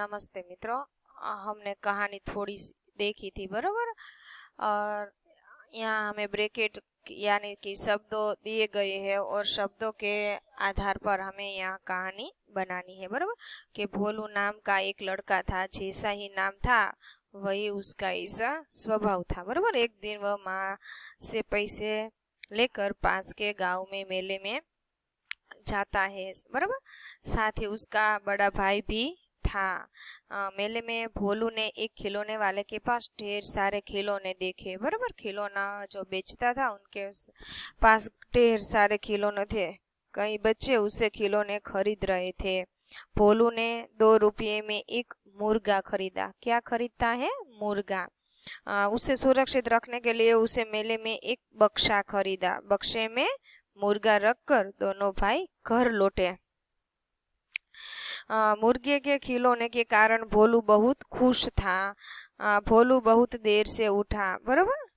नमस्ते मित्रों। हमने कहानी थोड़ी सी देखी थी, बराबर। और यहाँ हमें ब्रैकेट यानी कि शब्दों दिए गए हैं और शब्दों के आधार पर हमें यहाँ कहानी बनानी है, बराबर। कि भोलू नाम का एक लड़का था, जैसा ही नाम था वही उसका ऐसा स्वभाव था, बराबर। एक दिन वह माँ से पैसे लेकर पास के गांव में मेले में जाता है, बराबर। साथ ही उसका बड़ा भाई भी था। मेले में भोलू ने एक खिलौने वाले के पास ढेर सारे खिलौने देखे, बराबर। खिलौना जो बेचता था उनके पास ढेर सारे खिलौने थे। कई बच्चे उससे खिलौने खरीद रहे थे। भोलू ने 2 रुपये में एक मुर्गा खरीदा। क्या खरीदता है? मुर्गा। उसे सुरक्षित रखने के लिए उसे मेले में एक बक्सा खरीदा। बक्से में मुर्गा रखकर दोनों भाई घर लौटे। मुर्गे के खिलौने के कारण भोलू बहुत खुश था। भोलू बहुत देर से उठा, बराबर।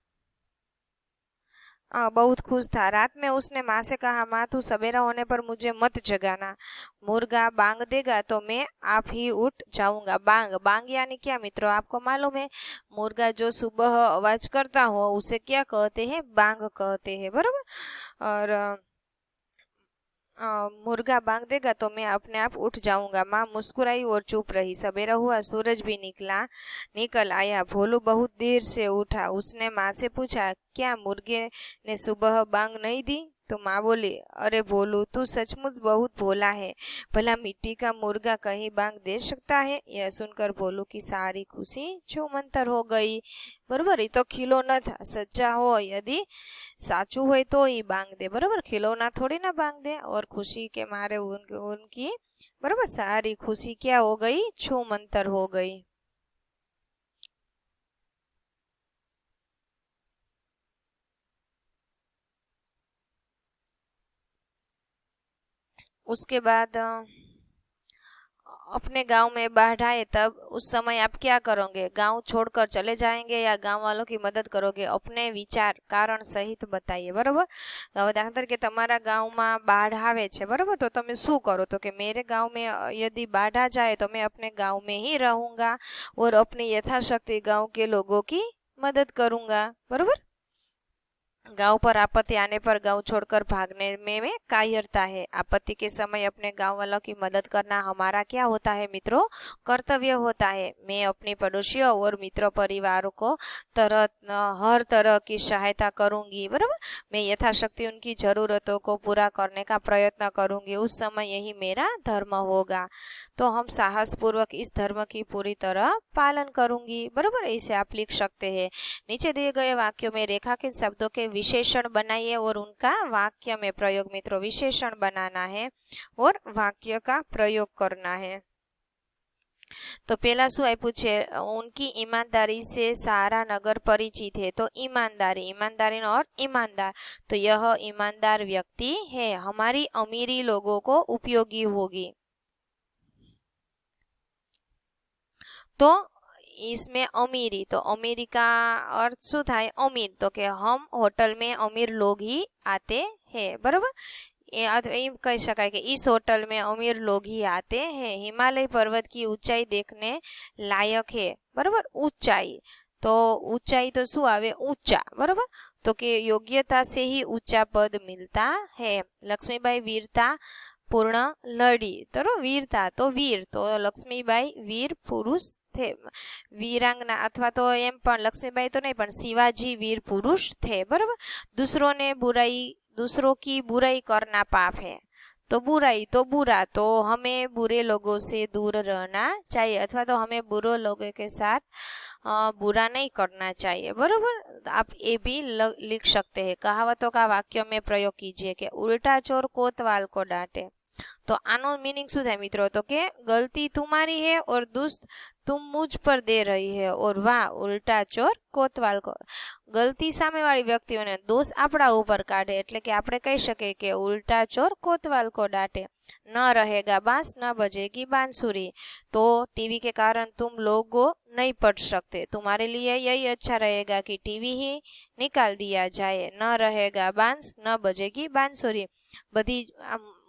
बहुत खुश था। रात में उसने माँ से कहा, माँ तू सवेरा होने पर मुझे मत जगाना। मुर्गा बांग देगा तो मैं आप ही उठ जाऊंगा। बांग बांग यानी क्या मित्रों? आपको मालूम है? मुर्गा जो सुबह आवाज करता हो उसे क्या कहते हैं? बांग कहते हैं, बराबर। और मुर्गा बांग देगा तो मैं अपने आप उठ जाऊंगा। माँ मुस्कुराई और चुप रही। सवेरा हुआ, सूरज भी निकल आया। भोलू बहुत देर से उठा। उसने माँ से पूछा, क्या मुर्गे ने सुबह बांग नहीं दी? तो माँ बोली, अरे भोलू तू सचमुच बहुत भोला है। भला मिट्टी का मुर्गा कहीं बांग दे सकता है? यह सुनकर भोलू की सारी खुशी छूमंतर हो गई, बरोबर। ये तो खिलौना था, सच्चा हो यदि साचू હોય तो ही बांग दे, बरोबर। खिलौना थोड़ी ना बांग दे। और खुशी के मारे उनकी बरोबर सारी खुशी क्या हो गई? छूमंतर हो गई। उसके बाद अपने गांव में बाढ़ आए तब उस समय आप क्या करोगे? गांव छोड़कर चले जाएंगे या गांव वालों की मदद करोगे? अपने विचार कारण सहित बताइए, बरोबर। तो હવે દાખલા તરીકે તમારા ગામમાં બાढ़ આવે છે, બરોબર, તો તમે શું કરો? તો કે मेरे गांव में यदि बाढ़ आ जाए तो मैं अपने गांव में ही रहूंगा और अपनी यथाशक्ति गांव के लोगों की मदद करूंगा, बरोबर। गांव पर आपत्ति आने पर गांव छोड़कर भागने में कायरता है। आपत्ति के समय अपने गांव वालों की मदद करना हमारा क्या होता है मित्रों? कर्तव्य होता है। मैं अपने पड़ोसियों और मित्र परिवारों को हर तरह की सहायता करूंगी, बराबर। मैं यथाशक्ति उनकी जरूरतों को पूरा करने का प्रयत्न करूंगी। उस समय यही मेरा धर्म होगा। तो हम साहस पूर्वक इस धर्म की पूरी तरह पालन करूंगी, बराबर। ऐसे आप लिख सकते हैं। नीचे दिए गए वाक्यों में रेखांकित शब्दों के विशेषण बनाइए और उनका वाक्य में प्रयोग। मित्रों विशेषण बनाना है और वाक्य का प्रयोग करना है। तो पहला शू आप्યું છે? उनकी ईमानदारी से सारा नगर परिचित है। तो ईमानदारी, ईमानदारी और ईमानदार, तो यह ईमानदार व्यक्ति है। हमारी अमीरी लोगों को उपयोगी होगी। तो इसमें अमीरी, तो अमीरी का अर्थ शू थाय? अमीर। तो के हम होटल में अमीर लोग ही आते हैं, बराबर। एम कह शकाय कि इस होटल में अमीर लोग ही आते हैं। हिमालय पर्वत की ऊंचाई देखने लायक है, बराबर। ऊंचाई, तो ऊंचाई तो शू आवे? ऊंचा, बराबर। तो के योग्यता से ही ऊंचा पद मिलता है। लक्ष्मीबाई वीरता पूर्ण लड़ी, तो वीरता तो वीर, तो लक्ष्मीबाई वीर पुरुष थे। वीरांगना अथवा तो एम पण लक्ष्मीबाई तो नहीं पण शिवाजी वीर पुरुष थे, बराबर। दूसरों की बुराई करना पाप है। तो बुराई तो बुरा, तो हमें बुरे लोगों से दूर रहना चाहिए अथवा तो हमें बुरे लोगों के साथ बुरा नहीं करना चाहिए, बरोबर। आप ये भी लिख सकते हैं। कहावतों का वाक्यों में प्रयोग कीजिए कि उल्टा चोर कोतवाल को डांटे। तो आनो मीनिंग शू थाय मित्रों? तो के गलती तुम्हारी है और दुष्ट तुम मुझ पर दे रही है, और वाह उल्टा चोर कोतवाल को। गलती सामे वाली व्यक्तिओने दोष आपड़ा ऊपर काढे, एटले के आपणे कही शकीए के उल्टा चोर कोतवाल को डांटे। न रहेगा बांस न बजेगी बांसुरी, तो टीवी के कारण तुम लोगों नहीं पढ़ सकते। तुम्हारे लिए यही अच्छा रहेगा कि टीवी ही निकाल दिया जाए। न रहेगा बांस न बजेगी बांसुरी, बधी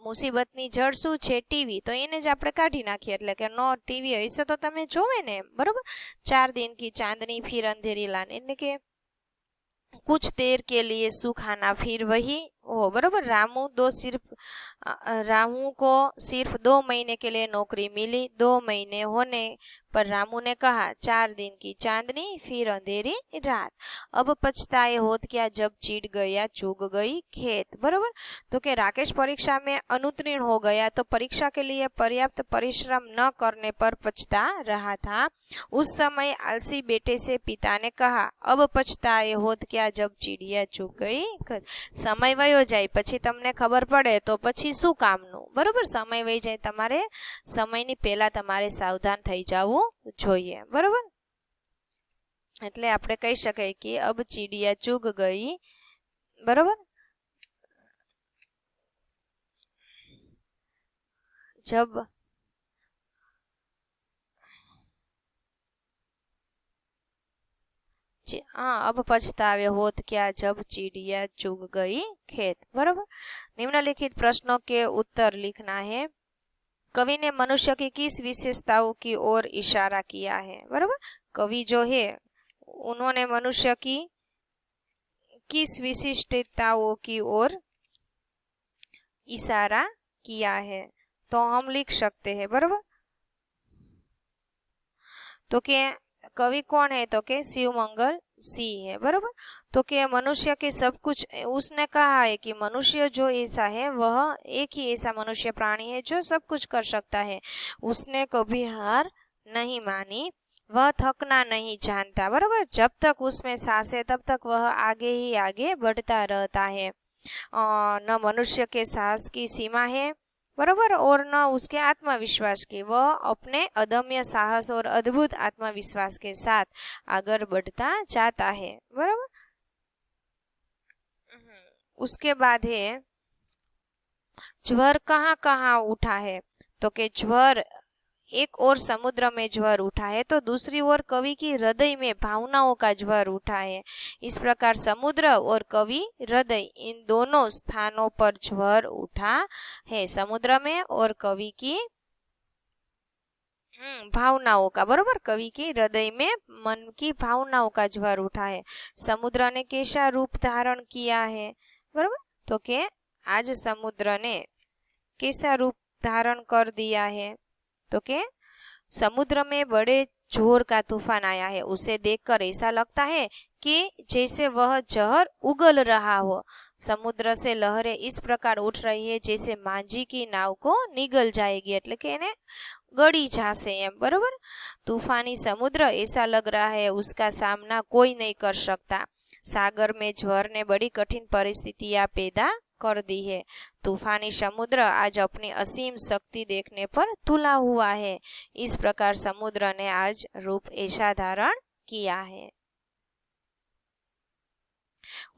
મુસીબતની જડ શું છે? ટીવી. તો એને જ આપણે કાઢી નાખીએ, એટલે કે નો ટીવી હશે તો તમે જોવે ને એમ, બરોબર. 4 दिन की चांदनी फिर अंधेरी लान, એટલે કે कुछ देर के लिए सुख आना फिर वही हो, बरोबर. रामू को सिर्फ 2 महीने के लिए नौकरी मिली. 2 महीने होने पर रामू ने कहा 4 दिन की चांदनी फिर अंधेरी रात. अब पछताए होत क्या जब चिढ़ गया चूक गई खेत, बरोबर. तो कि राकेश परीक्षा में अनुत्तीर्ण हो गया तो परीक्षा के लिए पर्याप्त परिश्रम न करने पर पछता रहा था. उस समय आलसी बेटे से पिता ने कहा अब पछताए होत क्या जब चिड़िया चूक गई. समय वयो जाए પછી તમને ખબર પડે તો પછી શું કામનું, બરોબર. સમય વહી જાય, તમારે સમયની પહેલા તમારે સાવધાન થઈ જવું જોઈએ, બરોબર. એટલે આપણે કહી શકાય કે અબ ચીડિયા ચૂગ ગઈ, બરોબર. જબ अब पछतावे होत क्या जब चिड़िया चुग गई खेत, बराबर. निम्नलिखित प्रश्नों के उत्तर लिखना है. कवि ने मनुष्य की किस विशेषताओं की ओर इशारा किया है, बराबर. कवि जो है उन्होंने मनुष्य की किस विशिष्टताओं की ओर इशारा किया है, तो हम लिख सकते हैं, बराबर. तो के कवि कौन है, तो के शिवमंगल सिंह है, बराबर. तो कि मनुष्य के सब कुछ, उसने कहा है कि मनुष्य जो ऐसा है वह एक ही ऐसा मनुष्य प्राणी है जो सब कुछ कर सकता है. उसने कभी हार नहीं मानी, वह थकना नहीं जानता, बराबर. जब तक उसमें सांस है तब तक वह आगे ही आगे बढ़ता रहता है. न मनुष्य के साहस की सीमा है, बराबर, और न उसके आत्मविश्वास की. वह अपने अदम्य साहस और अद्भुत आत्मविश्वास के साथ आगे बढ़ता जाता है, बराबर. उसके बाद है ज्वर कहाँ कहाँ उठा है, तो कि ज्वर एक और समुद्र में ज्वर उठा है तो दूसरी ओर कवि की हृदय में भावनाओं का ज्वर उठा है. इस प्रकार समुद्र और कवि हृदय इन दोनों स्थानों पर ज्वर उठा है. समुद्र में और कवि की भावनाओं का, बरोबर. कवि की हृदय में मन की भावनाओं का ज्वर उठा है. समुद्र ने कैसा रूप धारण किया है, बरोबर. तो के आज समुद्र ने कैसा रूप धारण कर दिया है, तो के समुद्र में बड़े जोर का तूफान आया है. उसे देखकर ऐसा लगता है कि जैसे वह जहर उगल रहा हो. समुद्र से लहरें इस प्रकार उठ रही है जैसे मांझी की नाव को निगल जाएगी, એટલે કે એને ગળી જાશે એમ, બરોબર. तूफानी समुद्र ऐसा लग रहा है उसका सामना कोई नहीं कर सकता. सागर में ज्वर ने बड़ी कठिन परिस्थितियां पैदा कर दी है. तूफानी समुद्र आज अपनी असीम शक्ति देखने पर तुला हुआ है. इस प्रकार समुद्र ने आज रूप ऐसा धारण किया है.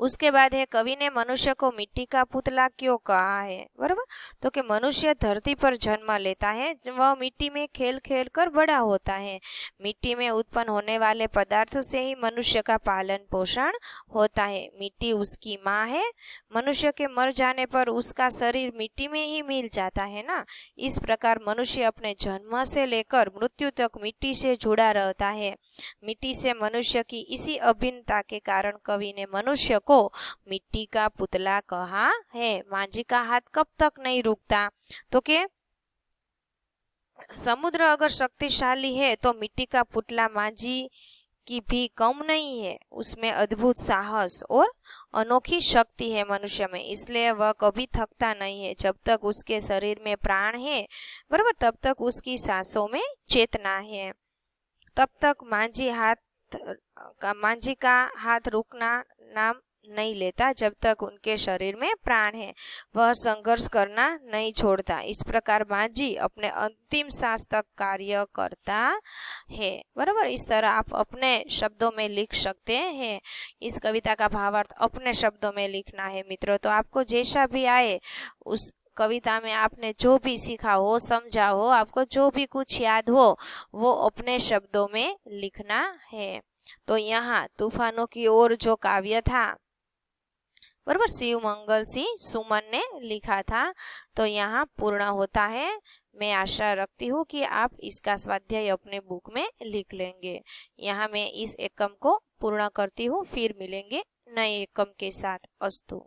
उसके बाद है कवि ने मनुष्य को मिट्टी का पुतला क्यों कहा है, बराबर. तो कि मनुष्य धरती पर जन्म लेता है, वह मिट्टी में खेल खेल कर बड़ा होता है. मिट्टी में उत्पन्न होने वाले पदार्थों से ही मनुष्य का पालन पोषण होता है. मिट्टी उसकी माँ है. मनुष्य के मर जाने पर उसका शरीर मिट्टी में ही मिल जाता है ना. इस प्रकार मनुष्य अपने जन्म से लेकर मृत्यु तक मिट्टी से जुड़ा रहता है. मिट्टी से मनुष्य की इसी अभिन्नता के कारण कवि ने मनुष्य को मिट्टी का पुतला कहा है. मांझी का हाथ कब तक नहीं रुकता, तो के समुद्र अगर शक्तिशाली है तो मिट्टी का पुतला मांझी की भी कम नहीं है. उसमें अद्भुत साहस और अनोखी शक्ति है मनुष्य में, इसलिए वह कभी थकता नहीं है. जब तक उसके शरीर में प्राण है, बराबर, तब तक उसकी सांसों में चेतना है. तब तक मांझी का हाथ रुकना नाम नहीं लेता. जब तक उनके शरीर में प्राण है वह संघर्ष करना नहीं छोड़ता. इस प्रकार मांझी अपने अंतिम सांस तक कार्य करता है, बराबर. इस तरह आप अपने शब्दों में लिख सकते हैं. इस कविता का भावार्थ अपने शब्दों में लिखना है मित्रों. तो आपको जैसा भी आए उस कविता में आपने जो भी सीखा हो, समझा हो, आपको जो भी कुछ याद हो वो अपने शब्दों में लिखना है. तो यहाँ तूफानों की ओर जो काव्य था बराबर। शिव मंगल सिंह सुमन ने लिखा था। तो यहाँ पूर्ण होता है। मैं आशा रखती हूँ कि आप इसका स्वाध्याय अपने बुक में लिख लेंगे। यहाँ मैं इस एकम को पूर्ण करती हूँ, फिर मिलेंगे नए एकम के साथ। अस्तु।